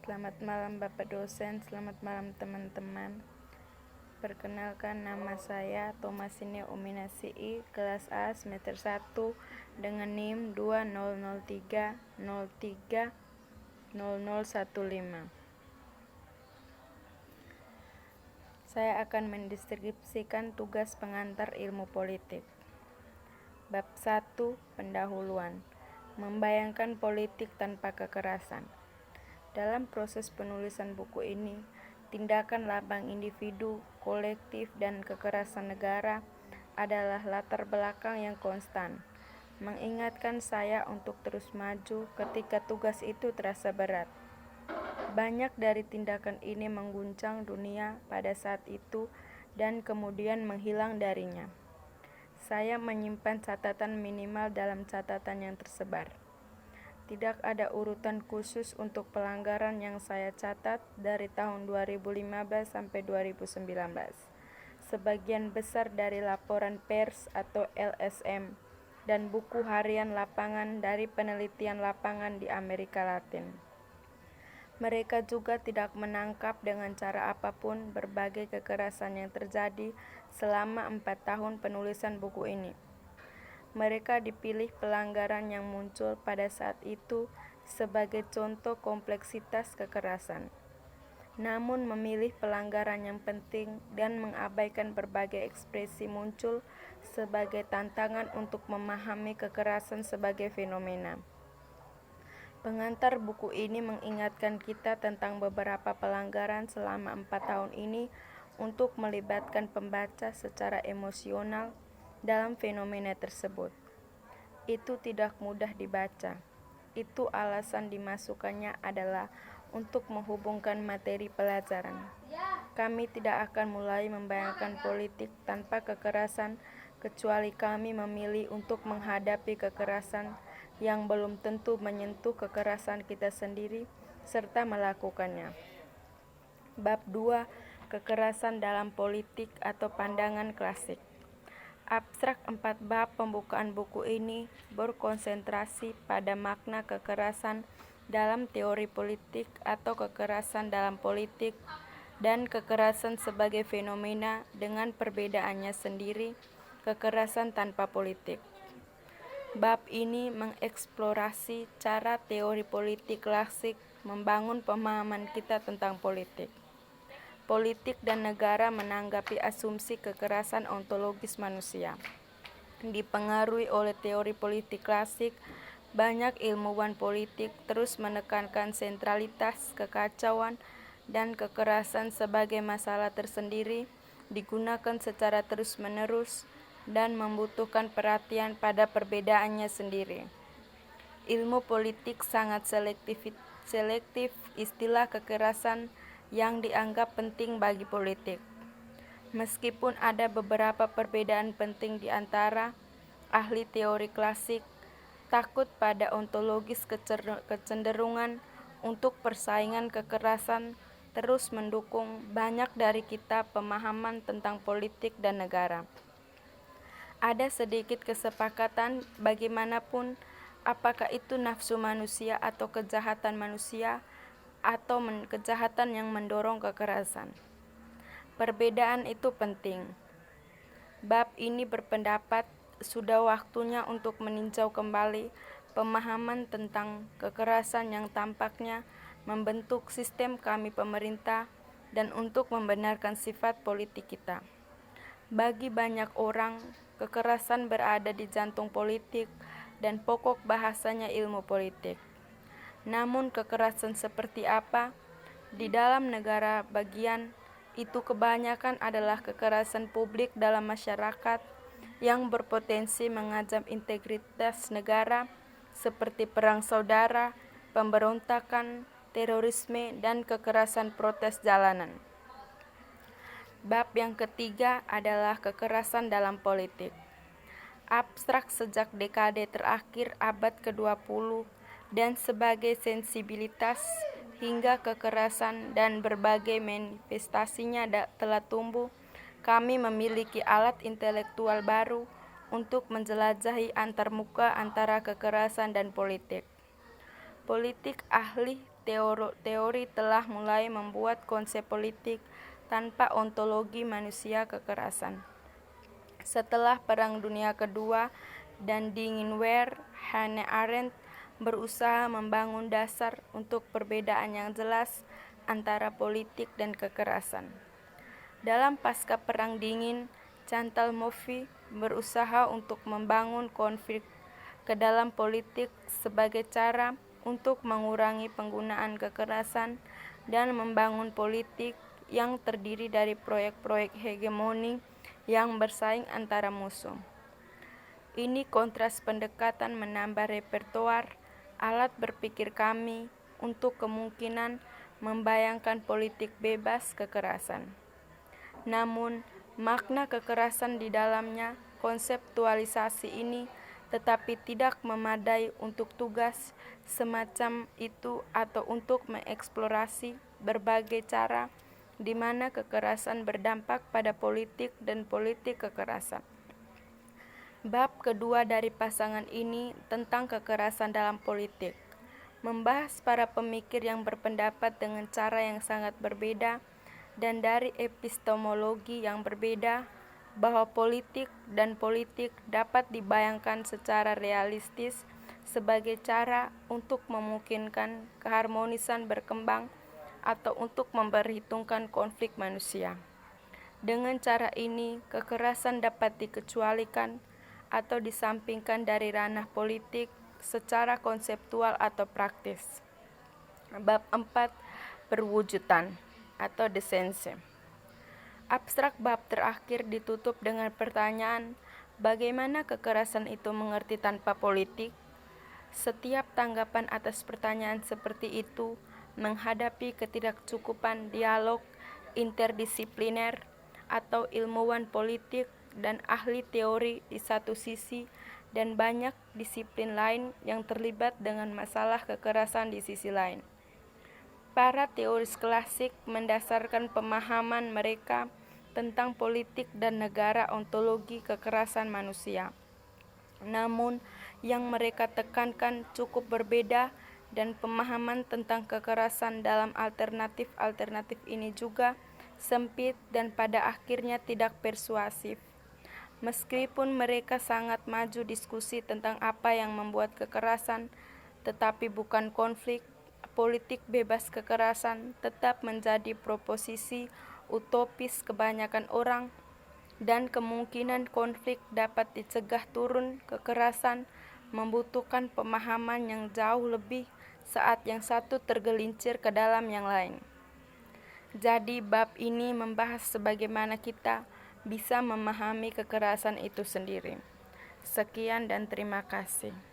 Selamat malam Bapak dosen, selamat malam teman-teman. Perkenalkan, nama saya Thomasine Uminasi, kelas A semester 1 dengan NIM 2003030015. Saya akan mendeskripsikan tugas pengantar ilmu politik. Bab 1, pendahuluan. Membayangkan politik tanpa kekerasan. Dalam proses penulisan buku ini, tindakan labang individu, kolektif, dan kekerasan negara adalah latar belakang yang konstan, mengingatkan saya untuk terus maju ketika tugas itu terasa berat. Banyak dari tindakan ini mengguncang dunia pada saat itu dan kemudian menghilang darinya. Saya menyimpan catatan minimal dalam catatan yang tersebar. Tidak ada urutan khusus untuk pelanggaran yang saya catat dari tahun 2015 sampai 2019. Sebagian besar dari laporan pers atau LSM dan buku harian lapangan dari penelitian lapangan di Amerika Latin. Mereka juga tidak menangkap dengan cara apapun berbagai kekerasan yang terjadi selama 4 tahun penulisan buku ini. Mereka dipilih pelanggaran yang muncul pada saat itu sebagai contoh kompleksitas kekerasan, namun memilih pelanggaran yang penting dan mengabaikan berbagai ekspresi muncul sebagai tantangan untuk memahami kekerasan sebagai fenomena. Pengantar buku ini mengingatkan kita tentang beberapa pelanggaran selama 4 tahun ini untuk melibatkan pembaca secara emosional dalam fenomena tersebut. Itu tidak mudah dibaca. Itu alasan dimasukkannya adalah untuk menghubungkan materi pelajaran. Kami tidak akan mulai membayangkan politik tanpa kekerasan kecuali kami memilih untuk menghadapi kekerasan yang belum tentu menyentuh kekerasan kita sendiri serta melakukannya. Bab 2, kekerasan dalam politik atau pandangan klasik. Abstrak 4 bab pembukaan buku ini berkonsentrasi pada makna kekerasan dalam teori politik atau kekerasan dalam politik dan kekerasan sebagai fenomena dengan perbedaannya sendiri, kekerasan tanpa politik. Bab ini mengeksplorasi cara teori politik klasik membangun pemahaman kita tentang politik. Politik dan negara menanggapi asumsi kekerasan ontologis manusia. Dipengaruhi oleh teori politik klasik, banyak ilmuwan politik terus menekankan sentralitas, kekacauan, dan kekerasan sebagai masalah tersendiri, digunakan secara terus-menerus, dan membutuhkan perhatian pada perbedaannya sendiri. Ilmu politik sangat selektif istilah kekerasan yang dianggap penting bagi politik. Meskipun ada beberapa perbedaan penting di antara ahli teori klasik, takut pada ontologis kecenderungan untuk persaingan kekerasan terus mendukung banyak dari kita pemahaman tentang politik dan negara. Ada sedikit kesepakatan bagaimanapun, apakah itu nafsu manusia atau kejahatan manusia, atau kejahatan yang mendorong kekerasan. Perbedaan itu penting. Bab ini berpendapat sudah waktunya untuk meninjau kembali pemahaman tentang kekerasan yang tampaknya membentuk sistem kami pemerintah dan untuk membenarkan sifat politik kita. Bagi banyak orang, kekerasan berada di jantung politik dan pokok bahasanya ilmu politik. Namun kekerasan seperti apa? Di dalam negara bagian itu kebanyakan adalah kekerasan publik dalam masyarakat yang berpotensi mengancam integritas negara seperti perang saudara, pemberontakan, terorisme, dan kekerasan protes jalanan. Bab yang ketiga adalah kekerasan dalam politik. Abstrak sejak dekade terakhir abad ke-20 dan sebagai sensibilitas hingga kekerasan dan berbagai manifestasinya telah tumbuh, kami memiliki alat intelektual baru untuk menjelajahi antarmuka antara kekerasan dan politik. politik ahli teori telah mulai membuat konsep politik tanpa ontologi manusia kekerasan. Setelah Perang Dunia Kedua dan Dinginware, Hannah Arendt berusaha membangun dasar untuk perbedaan yang jelas antara politik dan kekerasan. Dalam Pasca Perang Dingin, Chantal Mouffe berusaha untuk membangun konflik ke dalam politik sebagai cara untuk mengurangi penggunaan kekerasan dan membangun politik yang terdiri dari proyek-proyek hegemoni yang bersaing antara musuh. Ini kontras pendekatan menambah repertoar alat berpikir kami untuk kemungkinan membayangkan politik bebas kekerasan. Namun, makna kekerasan di dalamnya konseptualisasi ini tetapi tidak memadai untuk tugas semacam itu atau untuk mengeksplorasi berbagai cara di mana kekerasan berdampak pada politik dan politik kekerasan. Bab kedua dari pasangan ini tentang kekerasan dalam politik membahas para pemikir yang berpendapat dengan cara yang sangat berbeda dan dari epistemologi yang berbeda bahwa politik dan politik dapat dibayangkan secara realistis sebagai cara untuk memungkinkan keharmonisan berkembang atau untuk memperhitungkan konflik manusia. Dengan cara ini, kekerasan dapat dikecualikan atau disampingkan dari ranah politik secara konseptual atau praktis. Bab 4. Perwujudan atau desense. Abstrak bab terakhir ditutup dengan pertanyaan, bagaimana kekerasan itu mengerti tanpa politik? Setiap tanggapan atas pertanyaan seperti itu menghadapi ketidakcukupan dialog interdisipliner atau ilmuwan politik dan ahli teori di satu sisi dan banyak disiplin lain yang terlibat dengan masalah kekerasan di sisi lain. Para teoris klasik mendasarkan pemahaman mereka tentang politik dan negara ontologi kekerasan manusia. Namun, yang mereka tekankan cukup berbeda dan pemahaman tentang kekerasan dalam alternatif-alternatif ini juga sempit dan pada akhirnya tidak persuasif. Meskipun mereka sangat maju diskusi tentang apa yang membuat kekerasan, tetapi bukan konflik, politik bebas kekerasan tetap menjadi proposisi utopis kebanyakan orang, dan kemungkinan konflik dapat dicegah turun kekerasan membutuhkan pemahaman yang jauh lebih saat yang satu tergelincir ke dalam yang lain. Jadi bab ini membahas sebagaimana kita bisa memahami kekerasan itu sendiri. Sekian dan terima kasih.